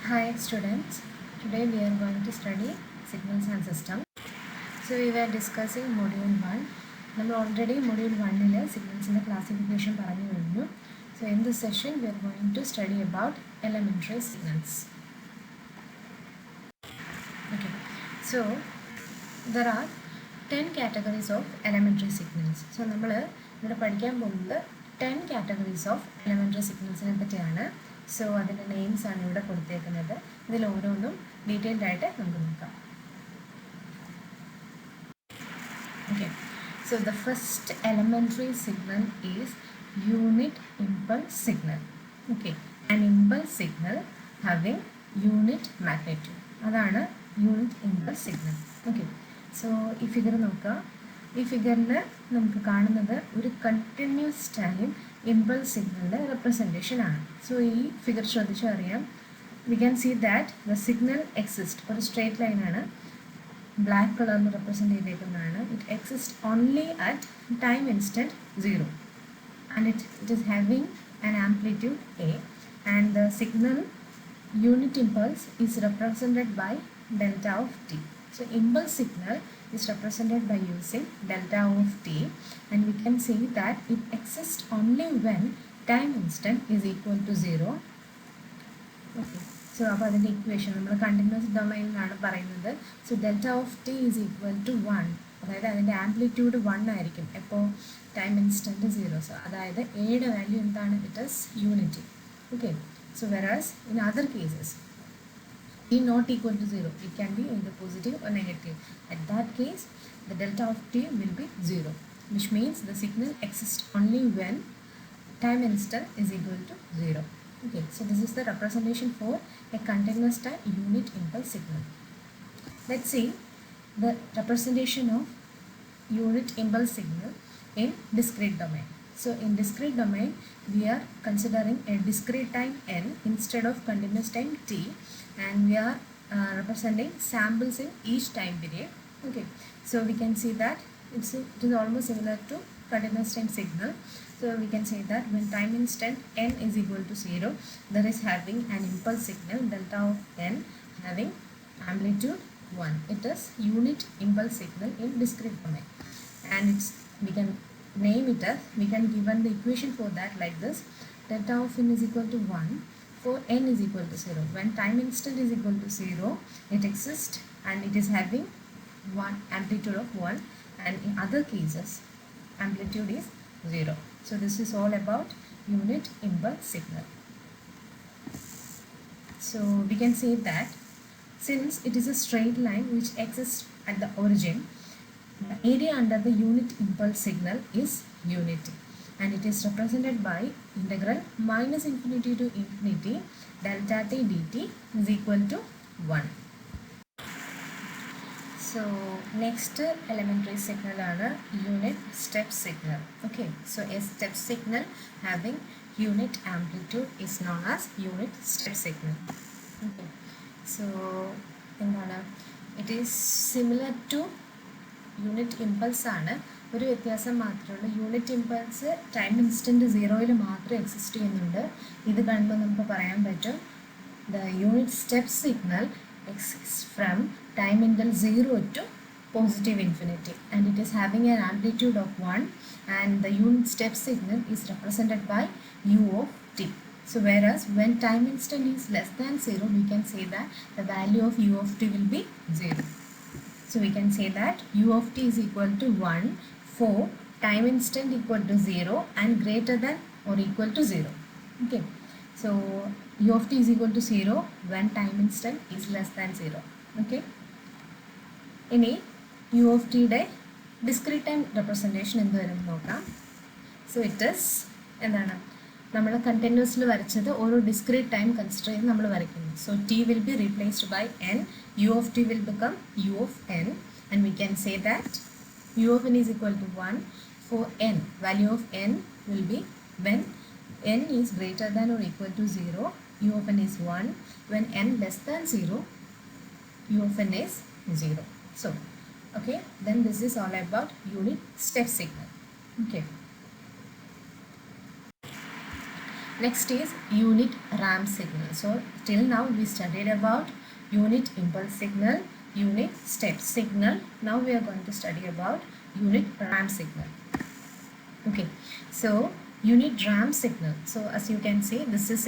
Hi students, today we are going to study signals and system. So we were discussing module 1. We already module 1 signals in the classification. So in this session we are going to study about elementary signals. Okay, so there are 10 categories of elementary signals. So we will study 10 categories of elementary signals. So the names are detailed. Okay, so the first elementary signal is unit impulse signal. Okay, an impulse signal having unit magnitude. That is unit impulse signal. Okay, so if you look at this figure, we see continuous time impulse signal representation. So this figure, we can see that the signal exists for a straight line. Black color represent it exists only at time instant 0 and it is having an amplitude A, and the signal unit impulse is represented by delta of t. So impulse signal is represented by using delta of t, and we can see that it exists only when time instant is equal to 0. Okay. So about the equation, we have continuous domain. So delta of t is equal to 1. That is the amplitude 1. Time instant is 0. So that is A value it is unity. Okay. So whereas in other cases, t not equal to 0, it can be either positive or negative. At that case, the delta of t will be 0, which means the signal exists only when time instant is equal to 0. Okay, so this is the representation for a continuous time unit impulse signal. Let's see the representation of unit impulse signal in discrete domain. So in discrete domain, we are considering a discrete time n instead of continuous time t, and we are representing samples in each time period. Okay, so we can see that it is almost similar to continuous time signal. So we can say that when time instant n is equal to 0, there is having an impulse signal delta of n having amplitude 1. It is unit impulse signal in discrete domain, and we can name it as, we can given the equation for that like this: delta of n is equal to 1 for n is equal to 0. When time instant is equal to 0, it exists and it is having one amplitude of 1, and in other cases amplitude is 0. So this is all about unit impulse signal. So we can say that since it is a straight line which exists at the origin, the area under the unit impulse signal is unity, and it is represented by integral minus infinity to infinity delta t dt is equal to 1. So next elementary signal is unit step signal. Okay, so a step signal having unit amplitude is known as unit step signal. Okay, so it is similar to unit impulse. ഒരു വ്യത്യാസം മാത്രമേ ഉള്ളൂ. Unit impulse time instant 0 മാത്രമേ exist ചെയ്യുന്നുണ്ട്. ഇത് കാണുമ്പോൾ നമുക്ക് പറയാൻ പറ്റും the unit step signal exists from time interval 0 to positive infinity, and it is having an amplitude of 1, and the unit step signal is represented by u of t. So whereas when time instant is less than 0, we can say that the value of u of t will be 0. So we can say that u of t is equal to 1 for time instant equal to 0 and greater than or equal to 0. Okay, so u of t is equal to 0 when time instant is less than 0. Okay, ഇനി u of t യുടെ discrete time representation എന്തുവരെന്ന് നോക്കാം. So it is എന്താണ് നമ്മൾ continuously വരച്ചത് ഓരോ discrete time consider ചെയ്ത് നമ്മൾ വരയ്ക്കുന്നു. So t will be replaced by n, u of t will become u of n, and we can say that u of n is equal to 1 for n. Value of n will be when n is greater than or equal to 0, u of n is 1. When n less than 0, u of n is 0. So, okay, then this is all about unit step signal. Okay. Next is unit ramp signal. So till now we studied about unit impulse signal, unit step signal. Now we are going to study about unit ramp signal. Okay, so unit ramp signal. So as you can see, this is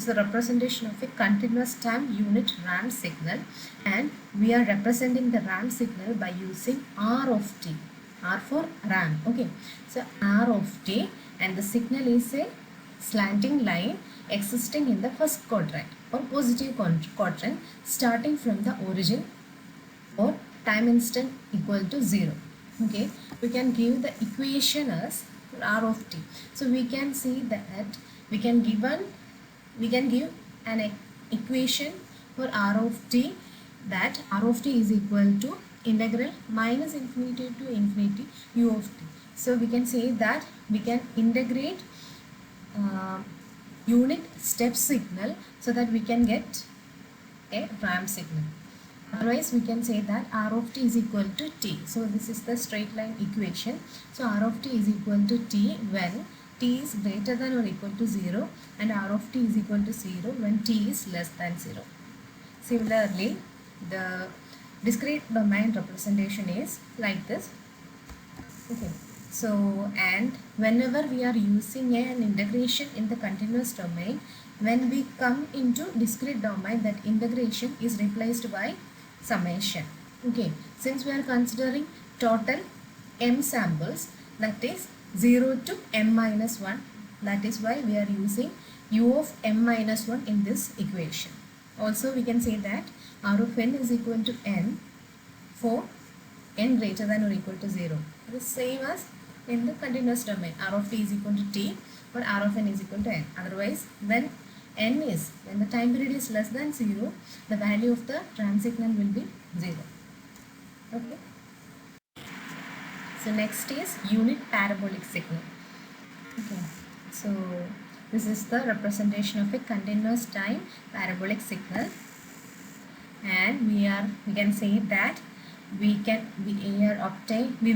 the representation of a continuous time unit ramp signal, and we are representing the ramp signal by using R of t. R for ramp. Okay, so R of t, and the signal is a slanting line existing in the first quadrant or positive quadrant starting from the origin or time instant equal to 0. Okay, we can give the equation as R of t. So we can see that we can give an equation for R of t, that R of t is equal to integral minus infinity to infinity u of t. So we can say that we can integrate unit step signal so that we can get a ramp signal. Otherwise we can say that R of t is equal to t. So this is the straight line equation. So R of t is equal to t when t is greater than or equal to 0, and R of t is equal to 0 when t is less than 0. Similarly, the discrete domain representation is like this. Okay, so and whenever we are using an integration in the continuous domain, when we come into discrete domain, that integration is replaced by summation. Okay, since we are considering total m samples, that is 0 to m minus 1, that is why we are using u of m minus 1 in this equation. Also we can say that R of n is equal to n for n greater than or equal to 0. The same as in the continuous domain, R of t is equal to t or R of n is equal to n. Otherwise, when the time period is less than 0, the value of the ramp signal will be 0. Okay. So next is unit parabolic signal. Okay. So this is the representation of a continuous time parabolic signal, and we can say that we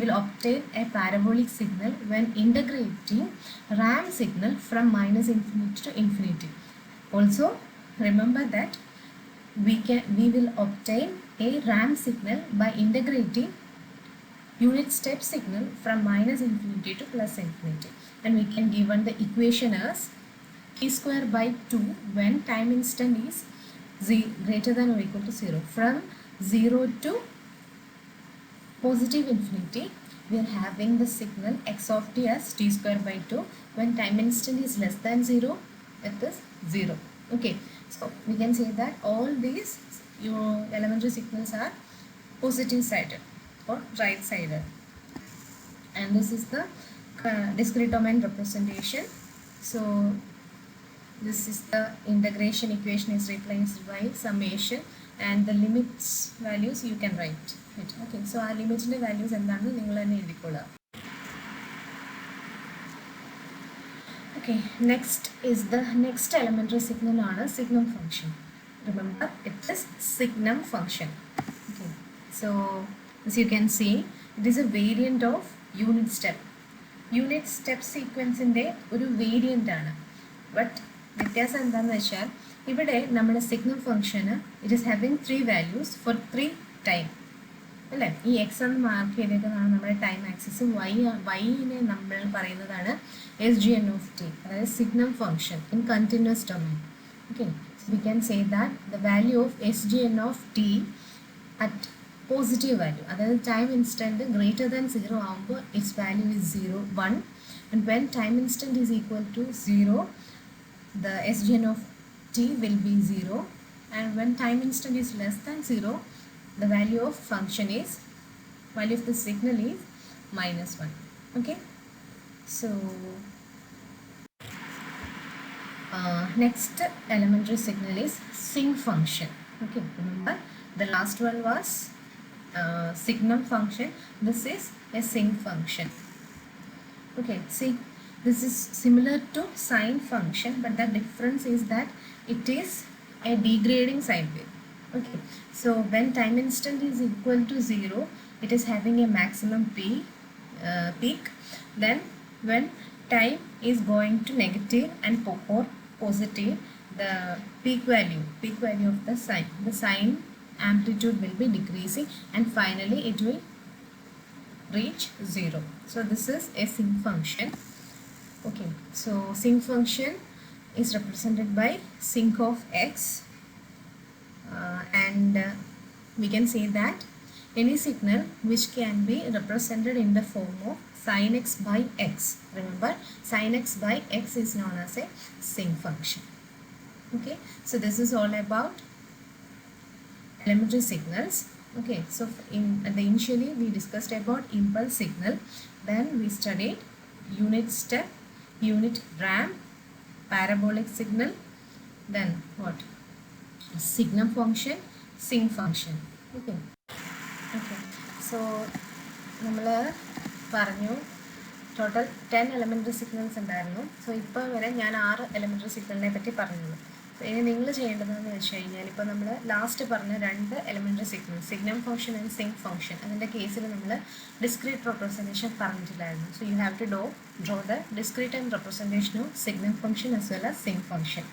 will obtain a parabolic signal when integrating ramp signal from minus infinity to infinity. Also remember that we will obtain a ramp signal by integrating unit step signal from minus infinity to plus infinity, and we can given the equation as t square by 2 when time instant is greater than or equal to 0. From 0 to positive infinity, we are having the signal x of t as t square by 2. When time instant is less than 0, it is 0. Okay, so we can say that all these your elementary signals are positive sided or right sided, and this is the discrete domain representation. So this is the integration equation is replaced by summation, and the limits values you can write it. Okay, so our limit values എന്താണ് നിങ്ങൾ തന്നെ എഴുതിക്കൊള്ളുക. Okay, next is the next elementary signal ആണ് signum function. Remember, it is signum function. Okay, so as you can see, it is a variant of unit step. Unit step sequence inde oru variant ആണ്. But വ്യത്യാസം എന്താണെന്ന് വെച്ചാൽ ഇവിടെ നമ്മുടെ signal ഫംഗ്ഷന് it is having 3 values for 3 time അല്ലേ. ഈ X എന്ന് മാർക്ക് ചെയ്തേക്കുന്നതാണ് നമ്മുടെ ടൈം ആക്സിസ്. വൈനെ നമ്മൾ പറയുന്നതാണ് SGN of t, അതായത് signal function in continuous domain. Okay, we can say that the value of SGN of t at positive value, അതായത് time instant greater than 0 ആകുമ്പോൾ its value is 0, 1, and when time instant is equal to 0, the SGN of t will be 0, and when time instant is less than 0, the value of the signal is -1. Okay, so next elementary signal is sync function. Okay, remember the last one was signum function. This is a sync function. Okay, see, this is similar to sine function, but the difference is that it is a degrading sine wave. Okay, so when time instant is equal to 0, it is having a maximum peak. Then when time is going to negative and or positive, the peak value of the sign amplitude will be decreasing, and finally it will reach 0. So this is a sinc function. Okay, so sinc function is represented by sinc of x, and we can say that any signal which can be represented in the form of sin x by x. Remember, sin x by x is known as a sinc function. Okay, so this is all about elementary signals. Okay, so initially we discussed about impulse signal, then we studied unit step, unit ramp, parabolic signal, then what? Signal function, sinc function. Okay. Okay. So നമ്മൾ പറഞ്ഞു total 10 elementary signals ഉണ്ടായിരുന്നു. So ഇപ്പോൾ വരെ ഞാൻ 6 elementary സിഗ്നലിനെ പറ്റി പറഞ്ഞുള്ളൂ. So ഇനി നിങ്ങൾ ചെയ്യേണ്ടതെന്ന് വെച്ച് കഴിഞ്ഞാൽ, ഇപ്പോൾ നമ്മൾ ലാസ്റ്റ് പറഞ്ഞ 2 elementary signal function and sinc function, അതിൻ്റെ കേസിൽ നമ്മൾ ഡിസ്ക്രീറ്റ് റെപ്രസെൻറ്റേഷൻ പറഞ്ഞിട്ടില്ലായിരുന്നു. So you have to draw the discrete and representation of signal function as well as sinc function.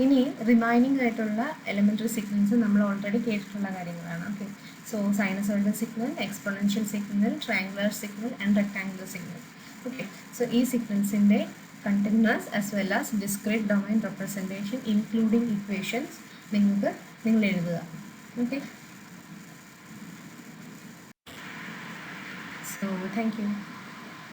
ഇനി റിമൈനിങ് ആയിട്ടുള്ള എലമെൻ്ററി സിഗ്നൽസ് നമ്മൾ ഓൾറെഡി കേട്ടിട്ടുള്ള കാര്യങ്ങളാണ്. Okay, so sinusoidal signal, exponential signal, triangular signal and rectangular signal. Okay, so ഈ സിഗ്നൽസിൻ്റെ continuous as well as discrete domain representation including equations നിങ്ങൾ എഴുതുക. Okay, so thank you.